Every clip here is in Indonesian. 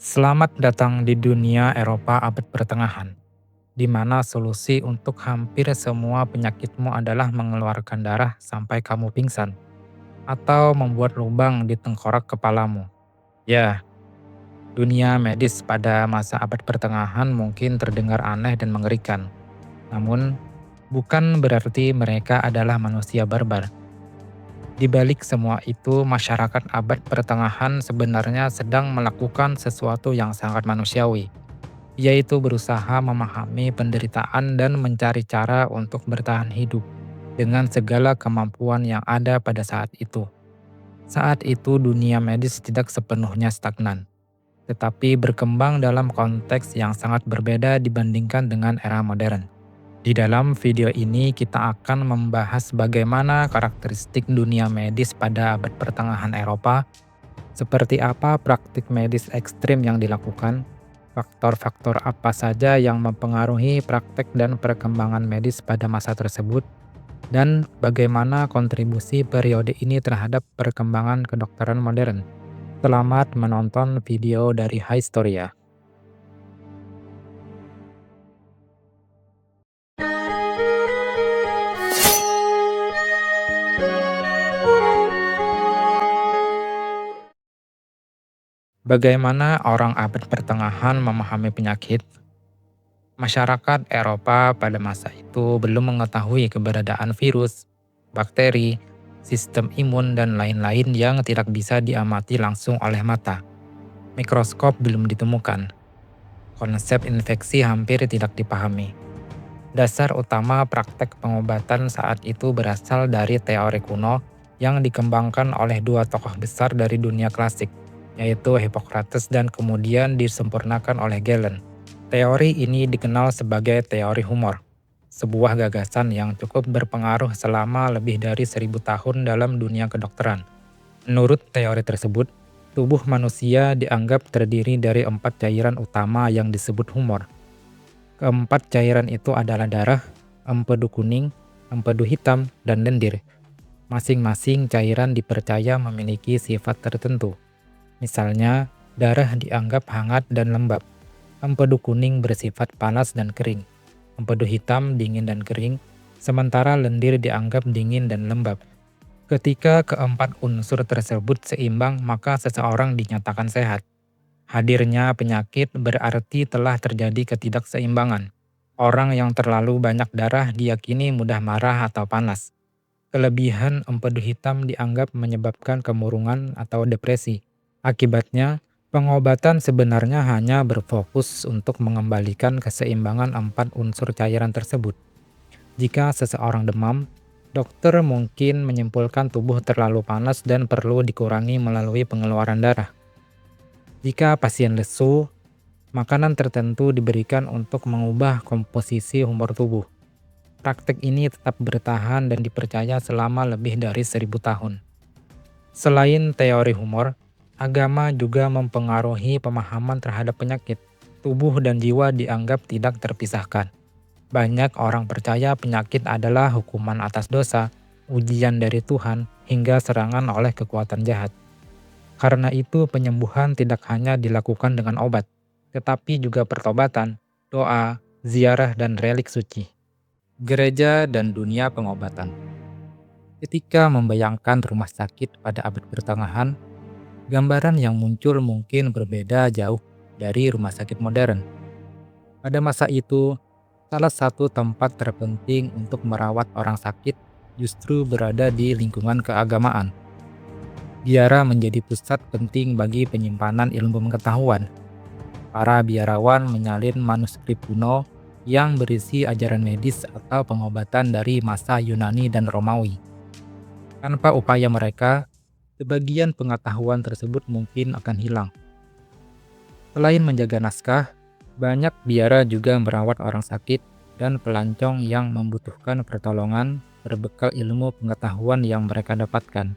Selamat datang di dunia Eropa abad pertengahan, di mana solusi untuk hampir semua penyakitmu adalah mengeluarkan darah sampai kamu pingsan, atau membuat lubang di tengkorak kepalamu. Ya, dunia medis pada masa abad pertengahan mungkin terdengar aneh dan mengerikan. Namun, bukan berarti mereka adalah manusia barbar. Di balik semua itu, masyarakat abad pertengahan sebenarnya sedang melakukan sesuatu yang sangat manusiawi, yaitu berusaha memahami penderitaan dan mencari cara untuk bertahan hidup dengan segala kemampuan yang ada pada saat itu. Saat itu dunia medis tidak sepenuhnya stagnan, tetapi berkembang dalam konteks yang sangat berbeda dibandingkan dengan era modern. Di dalam video ini kita akan membahas bagaimana karakteristik dunia medis pada abad pertengahan Eropa, seperti apa praktik medis ekstrim yang dilakukan, faktor-faktor apa saja yang mempengaruhi praktek dan perkembangan medis pada masa tersebut, dan bagaimana kontribusi periode ini terhadap perkembangan kedokteran modern. Selamat menonton video dari Historia. Bagaimana orang abad pertengahan memahami penyakit? Masyarakat Eropa pada masa itu belum mengetahui keberadaan virus, bakteri, sistem imun, dan lain-lain yang tidak bisa diamati langsung oleh mata. Mikroskop belum ditemukan. Konsep infeksi hampir tidak dipahami. Dasar utama praktek pengobatan saat itu berasal dari teori kuno yang dikembangkan oleh dua tokoh besar dari dunia klasik, yaitu Hippocrates dan kemudian disempurnakan oleh Galen. Teori ini dikenal sebagai teori humor, sebuah gagasan yang cukup berpengaruh selama lebih dari 1000 tahun dalam dunia kedokteran. Menurut teori tersebut, tubuh manusia dianggap terdiri dari 4 cairan utama yang disebut humor. Keempat cairan itu adalah darah, empedu kuning, empedu hitam, dan lendir. Masing-masing cairan dipercaya memiliki sifat tertentu. Misalnya, darah dianggap hangat dan lembab. Empedu kuning bersifat panas dan kering. Empedu hitam dingin dan kering, sementara lendir dianggap dingin dan lembab. Ketika keempat unsur tersebut seimbang, maka seseorang dinyatakan sehat. Hadirnya penyakit berarti telah terjadi ketidakseimbangan. Orang yang terlalu banyak darah diyakini mudah marah atau panas. Kelebihan empedu hitam dianggap menyebabkan kemurungan atau depresi. Akibatnya, pengobatan sebenarnya hanya berfokus untuk mengembalikan keseimbangan 4 unsur cairan tersebut. Jika seseorang demam, dokter mungkin menyimpulkan tubuh terlalu panas dan perlu dikurangi melalui pengeluaran darah. Jika pasien lesu, makanan tertentu diberikan untuk mengubah komposisi humor tubuh. Praktek ini tetap bertahan dan dipercaya selama lebih dari 1000 tahun. Selain teori humor, agama juga mempengaruhi pemahaman terhadap penyakit. Tubuh dan jiwa dianggap tidak terpisahkan. Banyak orang percaya penyakit adalah hukuman atas dosa, ujian dari Tuhan, hingga serangan oleh kekuatan jahat. Karena itu penyembuhan tidak hanya dilakukan dengan obat, tetapi juga pertobatan, doa, ziarah, dan relik suci. Gereja dan dunia pengobatan. Ketika membayangkan rumah sakit pada abad pertengahan, gambaran yang muncul mungkin berbeda jauh dari rumah sakit modern. Pada masa itu, salah satu tempat terpenting untuk merawat orang sakit justru berada di lingkungan keagamaan. Biara menjadi pusat penting bagi penyimpanan ilmu pengetahuan. Para biarawan menyalin manuskrip kuno yang berisi ajaran medis atau pengobatan dari masa Yunani dan Romawi. Tanpa upaya mereka, sebagian pengetahuan tersebut mungkin akan hilang. Selain menjaga naskah, banyak biara juga merawat orang sakit dan pelancong yang membutuhkan pertolongan berbekal ilmu pengetahuan yang mereka dapatkan.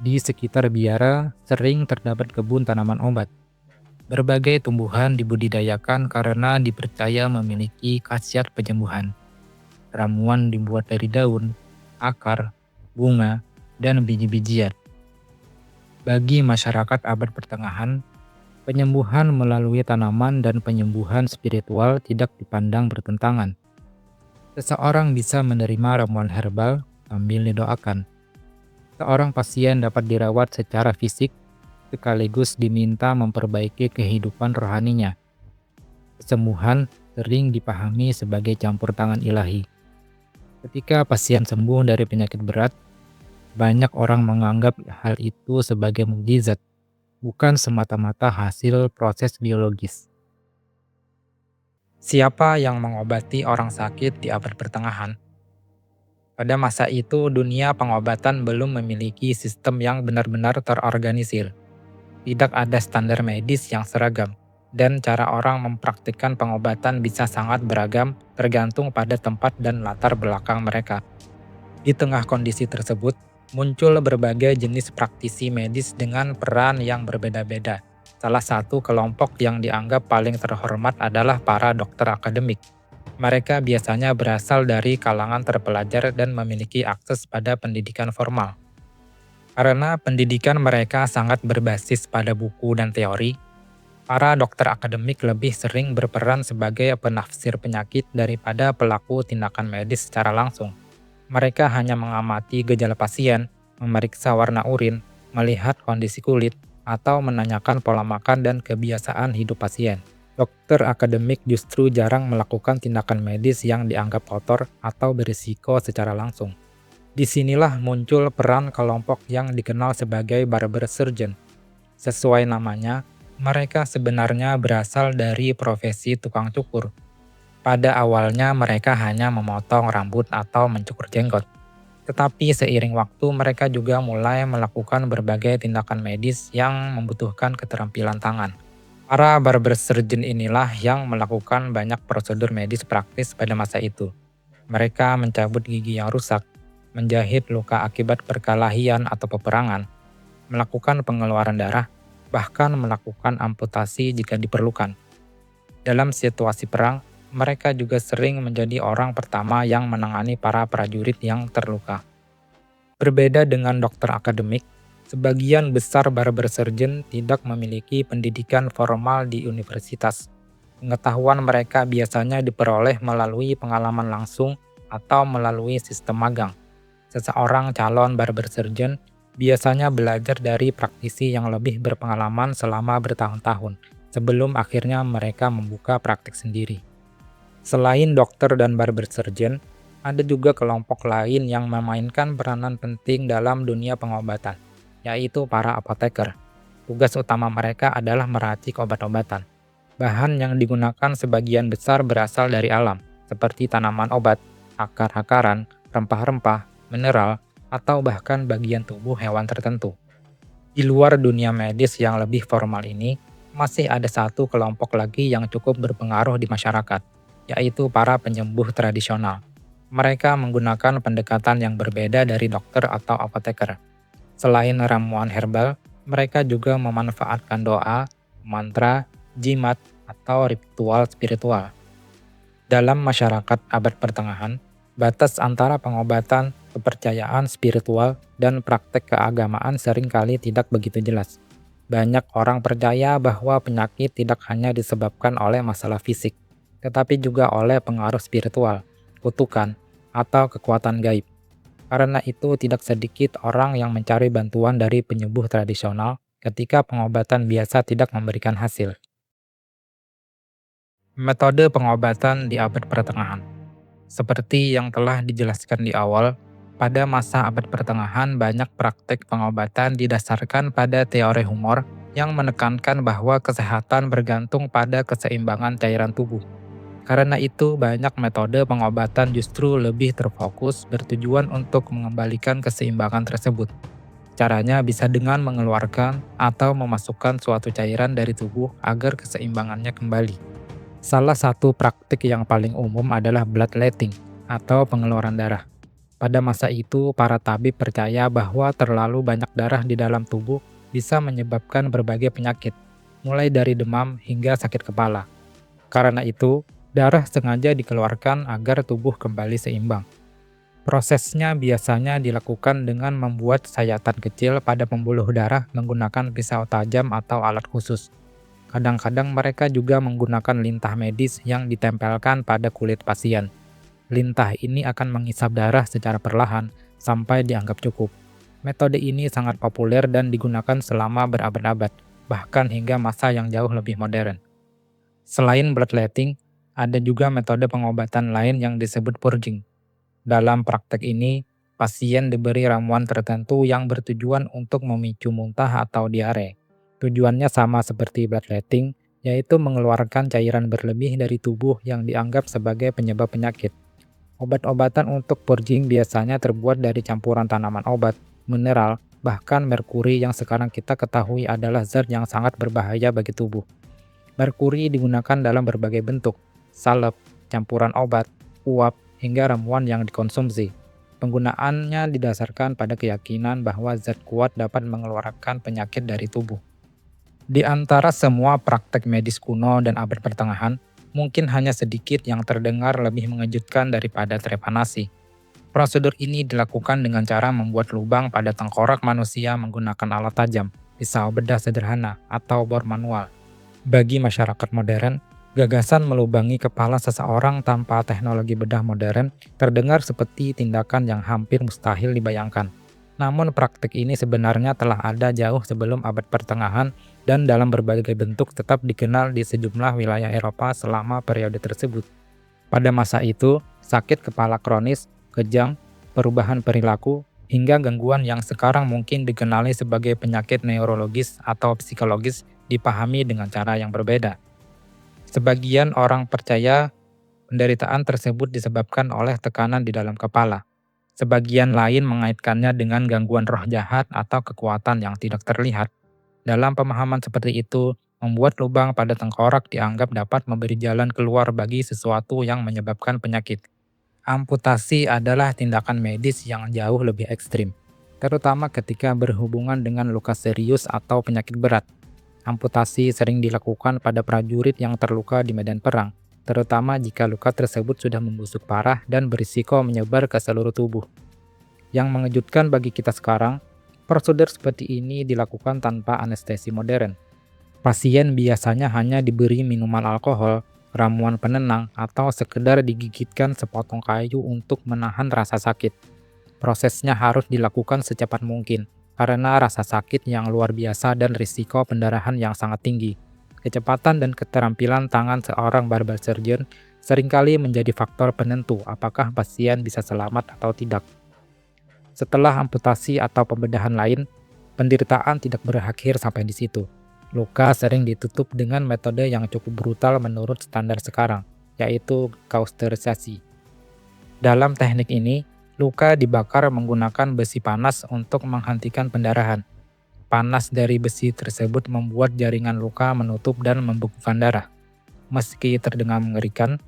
Di sekitar biara sering terdapat kebun tanaman obat. Berbagai tumbuhan dibudidayakan karena dipercaya memiliki khasiat penyembuhan. Ramuan dibuat dari daun, akar, bunga, dan biji-bijian. Bagi masyarakat abad pertengahan, Penyembuhan melalui tanaman dan penyembuhan spiritual tidak dipandang bertentangan. Seseorang bisa menerima ramuan herbal sambil didoakan. Seorang pasien dapat dirawat secara fisik sekaligus diminta memperbaiki kehidupan rohaninya. Kesembuhan sering dipahami sebagai campur tangan ilahi. Ketika pasien sembuh dari penyakit berat, banyak orang menganggap hal itu sebagai mukjizat, bukan semata-mata hasil proses biologis. Siapa yang mengobati orang sakit di abad pertengahan? Pada masa itu, dunia pengobatan belum memiliki sistem yang benar-benar terorganisir. Tidak ada standar medis yang seragam, dan cara orang mempraktikkan pengobatan bisa sangat beragam tergantung pada tempat dan latar belakang mereka. Di tengah kondisi tersebut, muncul berbagai jenis praktisi medis dengan peran yang berbeda-beda. Salah satu kelompok yang dianggap paling terhormat adalah para dokter akademik. Mereka biasanya berasal dari kalangan terpelajar dan memiliki akses pada pendidikan formal. Karena pendidikan mereka sangat berbasis pada buku dan teori, para dokter akademik lebih sering berperan sebagai penafsir penyakit daripada pelaku tindakan medis secara langsung. Mereka hanya mengamati gejala pasien, memeriksa warna urin, melihat kondisi kulit, atau menanyakan pola makan dan kebiasaan hidup pasien. Dokter akademik justru jarang melakukan tindakan medis yang dianggap kotor atau berisiko secara langsung. Disinilah muncul peran kelompok yang dikenal sebagai barber surgeon. Sesuai namanya, mereka sebenarnya berasal dari profesi tukang cukur. Pada awalnya mereka hanya memotong rambut atau mencukur jenggot. Tetapi seiring waktu mereka juga mulai melakukan berbagai tindakan medis yang membutuhkan keterampilan tangan. Para barber surgeon inilah yang melakukan banyak prosedur medis praktis pada masa itu. Mereka mencabut gigi yang rusak, menjahit luka akibat perkelahian atau peperangan, melakukan pengeluaran darah, bahkan melakukan amputasi jika diperlukan. Dalam situasi perang, mereka juga sering menjadi orang pertama yang menangani para prajurit yang terluka. Berbeda dengan dokter akademik, sebagian besar barber surgeon tidak memiliki pendidikan formal di universitas. Pengetahuan mereka biasanya diperoleh melalui pengalaman langsung atau melalui sistem magang. Seseorang calon barber surgeon biasanya belajar dari praktisi yang lebih berpengalaman selama bertahun-tahun, sebelum akhirnya mereka membuka praktik sendiri. Selain dokter dan barber surgeon, ada juga kelompok lain yang memainkan peranan penting dalam dunia pengobatan, yaitu para apoteker. Tugas utama mereka adalah meracik obat-obatan. Bahan yang digunakan sebagian besar berasal dari alam, seperti tanaman obat, akar-akaran, rempah-rempah, mineral, atau bahkan bagian tubuh hewan tertentu. Di luar dunia medis yang lebih formal ini, masih ada satu kelompok lagi yang cukup berpengaruh di masyarakat, yaitu para penyembuh tradisional. Mereka menggunakan pendekatan yang berbeda dari dokter atau apoteker. Selain ramuan herbal, mereka juga memanfaatkan doa, mantra, jimat, atau ritual spiritual. Dalam masyarakat abad pertengahan, batas antara pengobatan, kepercayaan spiritual, dan praktek keagamaan seringkali tidak begitu jelas. Banyak orang percaya bahwa penyakit tidak hanya disebabkan oleh masalah fisik, tetapi juga oleh pengaruh spiritual, kutukan, atau kekuatan gaib. Karena itu, tidak sedikit orang yang mencari bantuan dari penyembuh tradisional ketika pengobatan biasa tidak memberikan hasil. Metode pengobatan di abad pertengahan. Seperti yang telah dijelaskan di awal, pada masa abad pertengahan banyak praktek pengobatan didasarkan pada teori humor yang menekankan bahwa kesehatan bergantung pada keseimbangan cairan tubuh. Karena itu, banyak metode pengobatan justru lebih terfokus bertujuan untuk mengembalikan keseimbangan tersebut. Caranya bisa dengan mengeluarkan atau memasukkan suatu cairan dari tubuh agar keseimbangannya kembali. Salah satu praktik yang paling umum adalah bloodletting atau pengeluaran darah. Pada masa itu, para tabib percaya bahwa terlalu banyak darah di dalam tubuh bisa menyebabkan berbagai penyakit, mulai dari demam hingga sakit kepala. Karena itu, darah sengaja dikeluarkan agar tubuh kembali seimbang. Prosesnya biasanya dilakukan dengan membuat sayatan kecil pada pembuluh darah menggunakan pisau tajam atau alat khusus. Kadang-kadang mereka juga menggunakan lintah medis yang ditempelkan pada kulit pasien. Lintah ini akan mengisap darah secara perlahan sampai dianggap cukup. Metode ini sangat populer dan digunakan selama berabad-abad, bahkan hingga masa yang jauh lebih modern. Selain bloodletting, ada juga metode pengobatan lain yang disebut purging. Dalam praktek ini, pasien diberi ramuan tertentu yang bertujuan untuk memicu muntah atau diare. Tujuannya sama seperti bloodletting, yaitu mengeluarkan cairan berlebih dari tubuh yang dianggap sebagai penyebab penyakit. Obat-obatan untuk purging biasanya terbuat dari campuran tanaman obat, mineral, bahkan merkuri yang sekarang kita ketahui adalah zat yang sangat berbahaya bagi tubuh. Merkuri digunakan dalam berbagai bentuk, salep, campuran obat, uap, hingga ramuan yang dikonsumsi. Penggunaannya didasarkan pada keyakinan bahwa zat kuat dapat mengeluarkan penyakit dari tubuh. Di antara semua praktek medis kuno dan abad pertengahan, mungkin hanya sedikit yang terdengar lebih mengejutkan daripada trepanasi. Prosedur ini dilakukan dengan cara membuat lubang pada tengkorak manusia menggunakan alat tajam, pisau bedah sederhana, atau bor manual. Bagi masyarakat modern, gagasan melubangi kepala seseorang tanpa teknologi bedah modern terdengar seperti tindakan yang hampir mustahil dibayangkan. Namun praktik ini sebenarnya telah ada jauh sebelum abad pertengahan dan dalam berbagai bentuk tetap dikenal di sejumlah wilayah Eropa selama periode tersebut. Pada masa itu, sakit kepala kronis, kejang, perubahan perilaku, hingga gangguan yang sekarang mungkin dikenali sebagai penyakit neurologis atau psikologis dipahami dengan cara yang berbeda. Sebagian orang percaya penderitaan tersebut disebabkan oleh tekanan di dalam kepala. Sebagian lain mengaitkannya dengan gangguan roh jahat atau kekuatan yang tidak terlihat. Dalam pemahaman seperti itu, membuat lubang pada tengkorak dianggap dapat memberi jalan keluar bagi sesuatu yang menyebabkan penyakit. Amputasi adalah tindakan medis yang jauh lebih ekstrim, terutama ketika berhubungan dengan luka serius atau penyakit berat. Amputasi sering dilakukan pada prajurit yang terluka di medan perang, terutama jika luka tersebut sudah membusuk parah dan berisiko menyebar ke seluruh tubuh. Yang mengejutkan bagi kita sekarang, prosedur seperti ini dilakukan tanpa anestesi modern. Pasien biasanya hanya diberi minuman alkohol, ramuan penenang, atau sekedar digigitkan sepotong kayu untuk menahan rasa sakit. Prosesnya harus dilakukan secepat mungkin, karena rasa sakit yang luar biasa dan risiko pendarahan yang sangat tinggi. Kecepatan dan keterampilan tangan seorang barber surgeon seringkali menjadi faktor penentu apakah pasien bisa selamat atau tidak. Setelah amputasi atau pembedahan lain, penderitaan tidak berakhir sampai di situ. Luka sering ditutup dengan metode yang cukup brutal menurut standar sekarang, yaitu kausterisasi. Dalam teknik ini, luka dibakar menggunakan besi panas untuk menghentikan pendarahan. Panas dari besi tersebut membuat jaringan luka menutup dan membekukan darah. Meski terdengar mengerikan,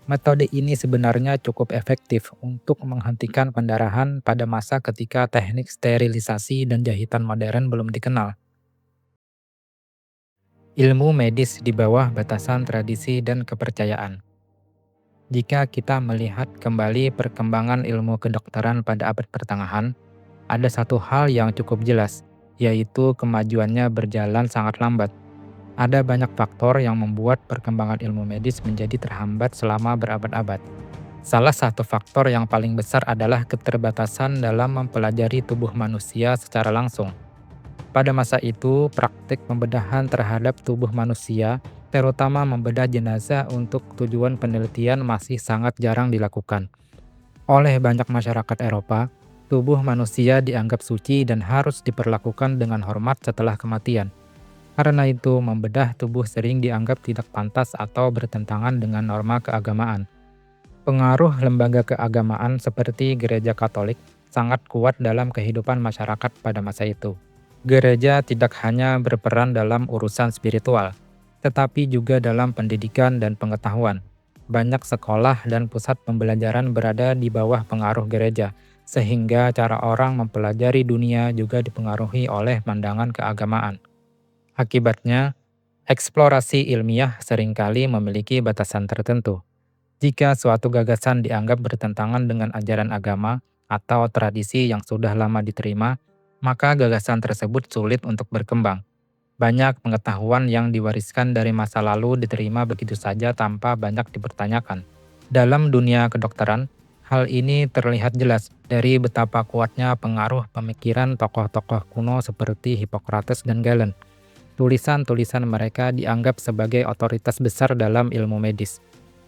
metode ini sebenarnya cukup efektif untuk menghentikan pendarahan pada masa ketika teknik sterilisasi dan jahitan modern belum dikenal. Ilmu medis di bawah batasan tradisi dan kepercayaan. Jika kita melihat kembali perkembangan ilmu kedokteran pada abad pertengahan, ada satu hal yang cukup jelas, yaitu kemajuannya berjalan sangat lambat. Ada banyak faktor yang membuat perkembangan ilmu medis menjadi terhambat selama berabad-abad. Salah satu faktor yang paling besar adalah keterbatasan dalam mempelajari tubuh manusia secara langsung. Pada masa itu, praktik pembedahan terhadap tubuh manusia, terutama membedah jenazah untuk tujuan penelitian masih sangat jarang dilakukan. Oleh banyak masyarakat Eropa, tubuh manusia dianggap suci dan harus diperlakukan dengan hormat setelah kematian. Karena itu, membedah tubuh sering dianggap tidak pantas atau bertentangan dengan norma keagamaan. Pengaruh lembaga keagamaan seperti Gereja Katolik sangat kuat dalam kehidupan masyarakat pada masa itu. Gereja tidak hanya berperan dalam urusan spiritual, tetapi juga dalam pendidikan dan pengetahuan. Banyak sekolah dan pusat pembelajaran berada di bawah pengaruh gereja, sehingga cara orang mempelajari dunia juga dipengaruhi oleh pandangan keagamaan. Akibatnya, eksplorasi ilmiah seringkali memiliki batasan tertentu. Jika suatu gagasan dianggap bertentangan dengan ajaran agama atau tradisi yang sudah lama diterima, maka gagasan tersebut sulit untuk berkembang. Banyak pengetahuan yang diwariskan dari masa lalu diterima begitu saja tanpa banyak dipertanyakan. Dalam dunia kedokteran, hal ini terlihat jelas dari betapa kuatnya pengaruh pemikiran tokoh-tokoh kuno seperti Hippocrates dan Galen. Tulisan-tulisan mereka dianggap sebagai otoritas besar dalam ilmu medis.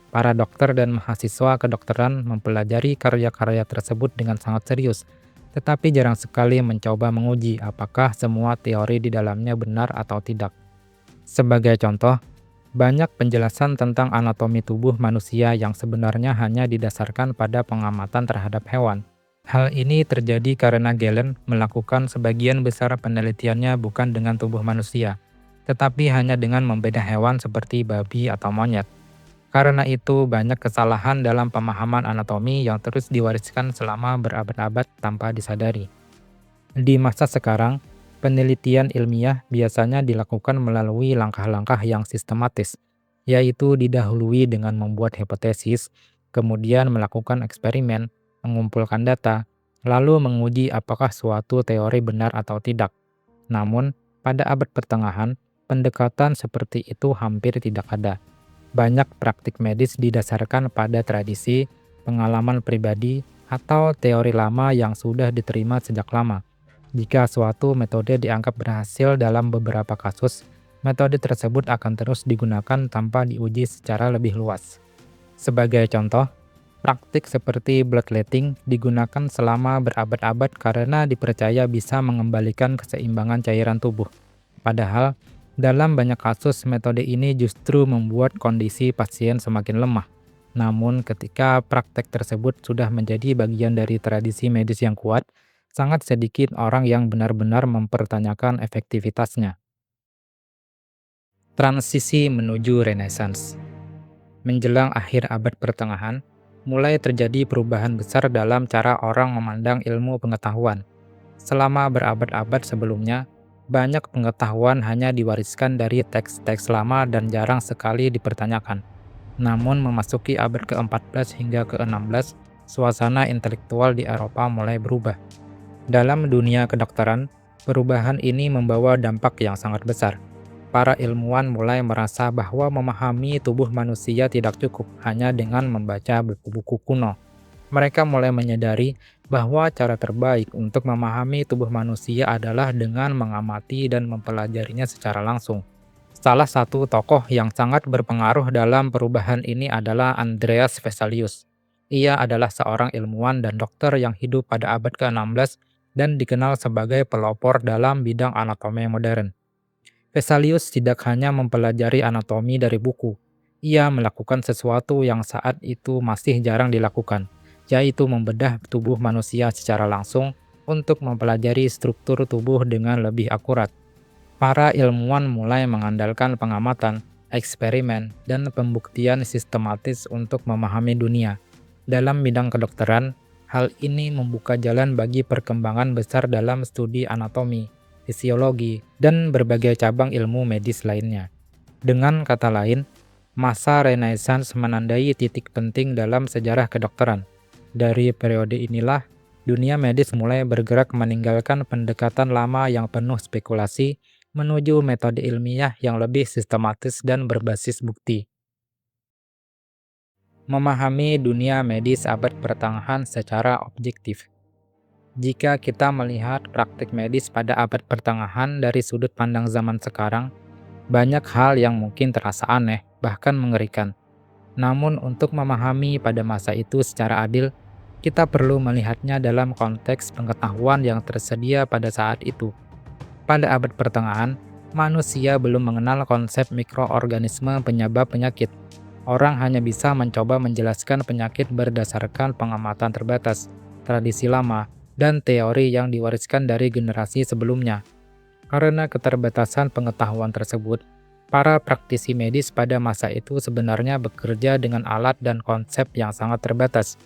Para dokter dan mahasiswa kedokteran mempelajari karya-karya tersebut dengan sangat serius, tetapi jarang sekali mencoba menguji apakah semua teori di dalamnya benar atau tidak. Sebagai contoh, banyak penjelasan tentang anatomi tubuh manusia yang sebenarnya hanya didasarkan pada pengamatan terhadap hewan. Hal ini terjadi karena Galen melakukan sebagian besar penelitiannya bukan dengan tubuh manusia, tetapi hanya dengan membedah hewan seperti babi atau monyet. Karena itu, banyak kesalahan dalam pemahaman anatomi yang terus diwariskan selama berabad-abad tanpa disadari. Di masa sekarang, penelitian ilmiah biasanya dilakukan melalui langkah-langkah yang sistematis, yaitu didahului dengan membuat hipotesis, kemudian melakukan eksperimen, mengumpulkan data, lalu menguji apakah suatu teori benar atau tidak. Namun, pada abad pertengahan, pendekatan seperti itu hampir tidak ada. Banyak praktik medis didasarkan pada tradisi, pengalaman pribadi, atau teori lama yang sudah diterima sejak lama. Jika suatu metode dianggap berhasil dalam beberapa kasus, metode tersebut akan terus digunakan tanpa diuji secara lebih luas. Sebagai contoh, praktik seperti bloodletting digunakan selama berabad-abad karena dipercaya bisa mengembalikan keseimbangan cairan tubuh. Padahal, dalam banyak kasus metode ini justru membuat kondisi pasien semakin lemah. Namun, ketika praktek tersebut sudah menjadi bagian dari tradisi medis yang kuat, sangat sedikit orang yang benar-benar mempertanyakan efektivitasnya. Transisi menuju Renaissance. Menjelang akhir abad pertengahan, mulai terjadi perubahan besar dalam cara orang memandang ilmu pengetahuan. Selama berabad-abad sebelumnya, banyak pengetahuan hanya diwariskan dari teks-teks lama dan jarang sekali dipertanyakan. Namun memasuki abad ke-14 hingga ke-16, suasana intelektual di Eropa mulai berubah. Dalam dunia kedokteran, perubahan ini membawa dampak yang sangat besar. Para ilmuwan mulai merasa bahwa memahami tubuh manusia tidak cukup hanya dengan membaca buku-buku kuno. Mereka mulai menyadari bahwa cara terbaik untuk memahami tubuh manusia adalah dengan mengamati dan mempelajarinya secara langsung. Salah satu tokoh yang sangat berpengaruh dalam perubahan ini adalah Andreas Vesalius. Ia adalah seorang ilmuwan dan dokter yang hidup pada abad ke-16 dan dikenal sebagai pelopor dalam bidang anatomi modern. Vesalius tidak hanya mempelajari anatomi dari buku, ia melakukan sesuatu yang saat itu masih jarang dilakukan, yaitu membedah tubuh manusia secara langsung untuk mempelajari struktur tubuh dengan lebih akurat. Para ilmuwan mulai mengandalkan pengamatan, eksperimen, dan pembuktian sistematis untuk memahami dunia. Dalam bidang kedokteran, hal ini membuka jalan bagi perkembangan besar dalam studi anatomi, fisiologi, dan berbagai cabang ilmu medis lainnya. Dengan kata lain, masa Renaissance menandai titik penting dalam sejarah kedokteran. Dari periode inilah, dunia medis mulai bergerak meninggalkan pendekatan lama yang penuh spekulasi menuju metode ilmiah yang lebih sistematis dan berbasis bukti. Memahami dunia medis abad pertengahan secara objektif. Jika kita melihat praktik medis pada abad pertengahan dari sudut pandang zaman sekarang, banyak hal yang mungkin terasa aneh, bahkan mengerikan. Namun untuk memahami pada masa itu secara adil, kita perlu melihatnya dalam konteks pengetahuan yang tersedia pada saat itu. Pada abad pertengahan, manusia belum mengenal konsep mikroorganisme penyebab penyakit. Orang hanya bisa mencoba menjelaskan penyakit berdasarkan pengamatan terbatas, tradisi lama, dan teori yang diwariskan dari generasi sebelumnya. Karena keterbatasan pengetahuan tersebut, para praktisi medis pada masa itu sebenarnya bekerja dengan alat dan konsep yang sangat terbatas.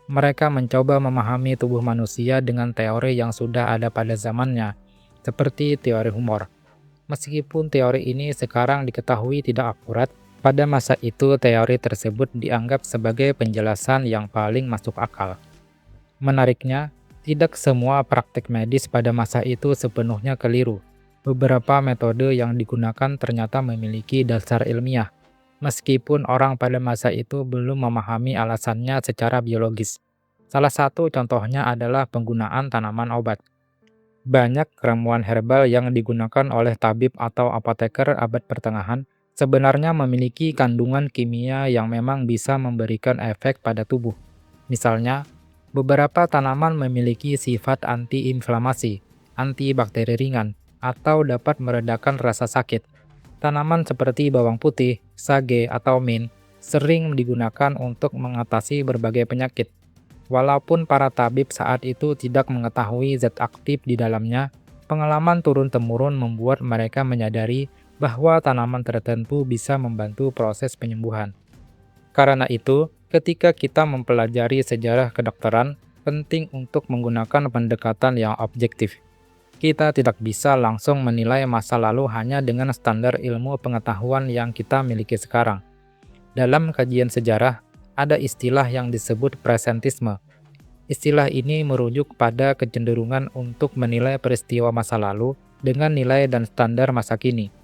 Mereka mencoba memahami tubuh manusia dengan teori yang sudah ada pada zamannya, seperti teori humor. Meskipun teori ini sekarang diketahui tidak akurat, pada masa itu teori tersebut dianggap sebagai penjelasan yang paling masuk akal. Menariknya, tidak semua praktik medis pada masa itu sepenuhnya keliru. Beberapa metode yang digunakan ternyata memiliki dasar ilmiah, meskipun orang pada masa itu belum memahami alasannya secara biologis. Salah satu contohnya adalah penggunaan tanaman obat. Banyak ramuan herbal yang digunakan oleh tabib atau apoteker abad pertengahan sebenarnya memiliki kandungan kimia yang memang bisa memberikan efek pada tubuh. Misalnya, beberapa tanaman memiliki sifat antiinflamasi, antibakteri ringan, atau dapat meredakan rasa sakit. Tanaman seperti bawang putih, sage, atau mint sering digunakan untuk mengatasi berbagai penyakit. Walaupun para tabib saat itu tidak mengetahui zat aktif di dalamnya, pengalaman turun-temurun membuat mereka menyadari bahwa tanaman tertentu bisa membantu proses penyembuhan. Karena itu, ketika kita mempelajari sejarah kedokteran, penting untuk menggunakan pendekatan yang objektif. Kita tidak bisa langsung menilai masa lalu hanya dengan standar ilmu pengetahuan yang kita miliki sekarang. Dalam kajian sejarah, ada istilah yang disebut presentisme. Istilah ini merujuk pada kecenderungan untuk menilai peristiwa masa lalu dengan nilai dan standar masa kini.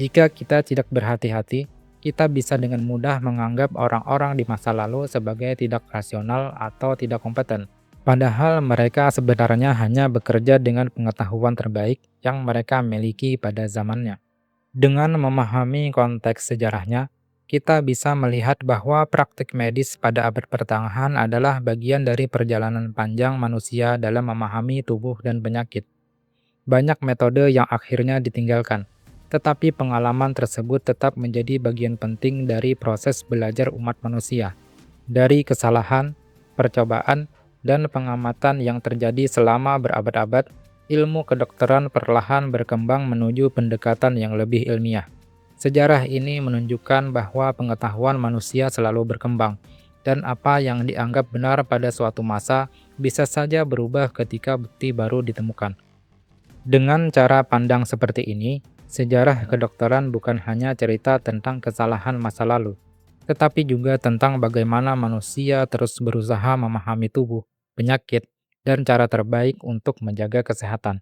Jika kita tidak berhati-hati, kita bisa dengan mudah menganggap orang-orang di masa lalu sebagai tidak rasional atau tidak kompeten. Padahal mereka sebenarnya hanya bekerja dengan pengetahuan terbaik yang mereka miliki pada zamannya. Dengan memahami konteks sejarahnya, kita bisa melihat bahwa praktik medis pada abad pertengahan adalah bagian dari perjalanan panjang manusia dalam memahami tubuh dan penyakit. Banyak metode yang akhirnya ditinggalkan, tetapi pengalaman tersebut tetap menjadi bagian penting dari proses belajar umat manusia. Dari kesalahan, percobaan, dan pengamatan yang terjadi selama berabad-abad, ilmu kedokteran perlahan berkembang menuju pendekatan yang lebih ilmiah. Sejarah ini menunjukkan bahwa pengetahuan manusia selalu berkembang, dan apa yang dianggap benar pada suatu masa bisa saja berubah ketika bukti baru ditemukan. Dengan cara pandang seperti ini, sejarah kedokteran bukan hanya cerita tentang kesalahan masa lalu, tetapi juga tentang bagaimana manusia terus berusaha memahami tubuh, penyakit, dan cara terbaik untuk menjaga kesehatan.